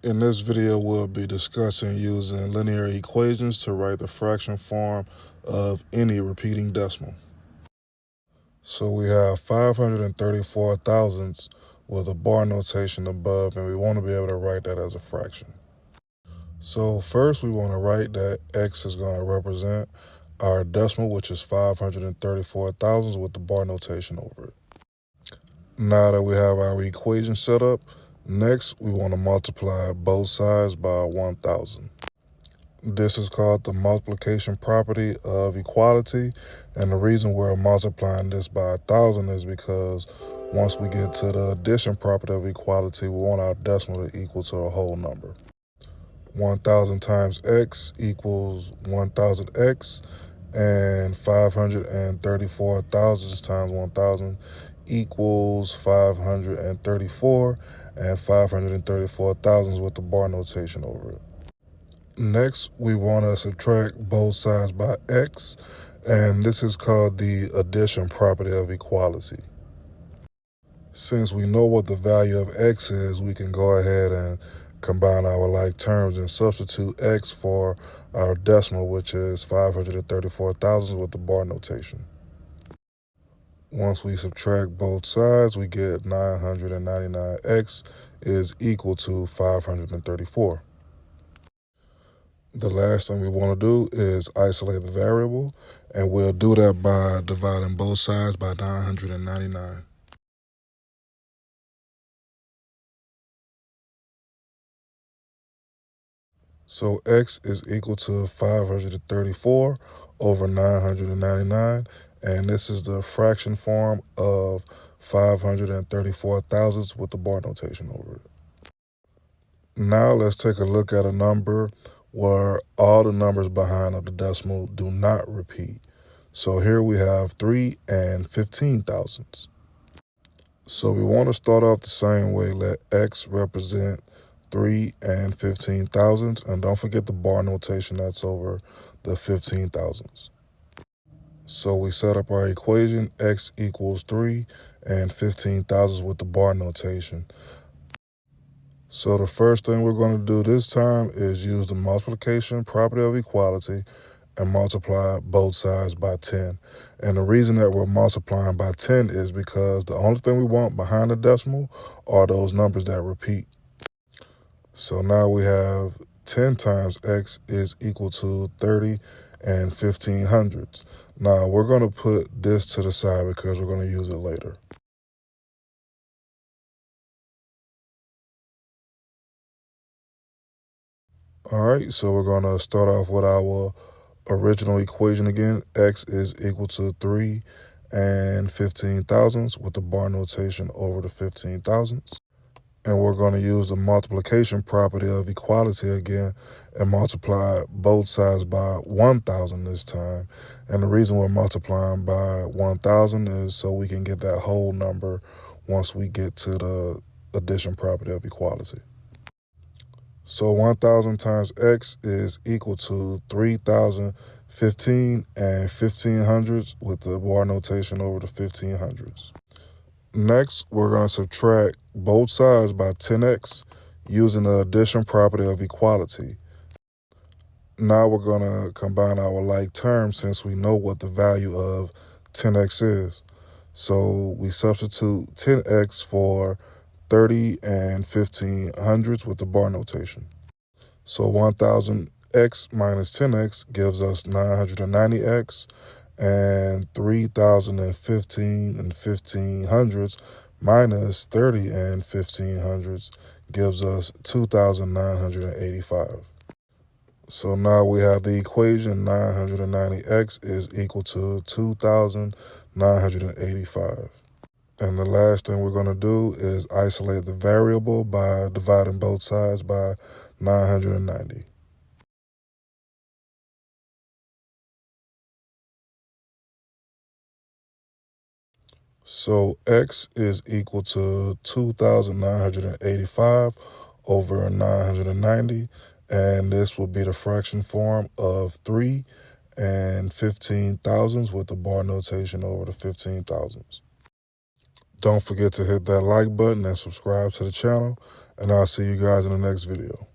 In this video, we'll be discussing using linear equations to write the fraction form of any repeating decimal. So we have 534 thousandths with a bar notation above, and we want to be able to write that as a fraction. So first, we want to write that x is going to represent our decimal, which is 534 thousandths with the bar notation over it. Now that we have our equation set up, next we want to multiply both sides by 1,000. This is called the multiplication property of equality, and the reason we're multiplying this by 1,000 is because once we get to the addition property of equality, we want our decimal to equal to a whole number. 1,000 times x equals 1,000x, and 534 thousandths times 1,000 equals 534, and 534 thousandths with the bar notation over it. Next, we want to subtract both sides by x, and this is called the addition property of equality. Since we know what the value of x is, we can go ahead and combine our like terms and substitute x for our decimal, which is 534 thousandths with the bar notation. Once we subtract both sides, we get 999x is equal to 534. The last thing we want to do is isolate the variable, and we'll do that by dividing both sides by 999. So x is equal to 534 over 999, and this is the fraction form of 534 thousandths with the bar notation over it. Now let's take a look at a number where all the numbers behind of the decimal do not repeat. So here we have 3 and 15 thousandths. So we want to start off the same way. Let x represent 3 and 15 thousandths, and don't forget the bar notation that's over the 15 thousandths. So we set up our equation, x equals 3 and 15 thousandths with the bar notation. So the first thing we're going to do this time is use the multiplication property of equality and multiply both sides by 10. And the reason that we're multiplying by 10 is because the only thing we want behind the decimal are those numbers that repeat. So now we have 10 times x is equal to 30 and 15 hundredths. Now we're going to put this to the side because we're going to use it later. All right, so we're going to start off with our original equation again. X is equal to 3 and 15 thousandths with the bar notation over the 15 thousandths. And we're going to use the multiplication property of equality again and multiply both sides by 1,000 this time. And the reason we're multiplying by 1,000 is so we can get that whole number once we get to the addition property of equality. So 1,000 times x is equal to 3,015 and 15 hundredths with the bar notation over the 15 hundredths. Next, we're going to subtract both sides by 10x using the addition property of equality. Now we're going to combine our like terms since we know what the value of 10x is. So we substitute 10x for 30 and 15 hundredths with the bar notation. So 1,000x minus 10x gives us 990x, and 3,015 and 15 hundredths minus 30 and 15 hundredths gives us 2,985. So now we have the equation 990x is equal to 2,985. And the last thing we're going to do is isolate the variable by dividing both sides by 990. So x is equal to 2,985 over 990, and this will be the fraction form of 3 and 15 thousandths with the bar notation over the 15 thousandths. Don't forget to hit that like button and subscribe to the channel, and I'll see you guys in the next video.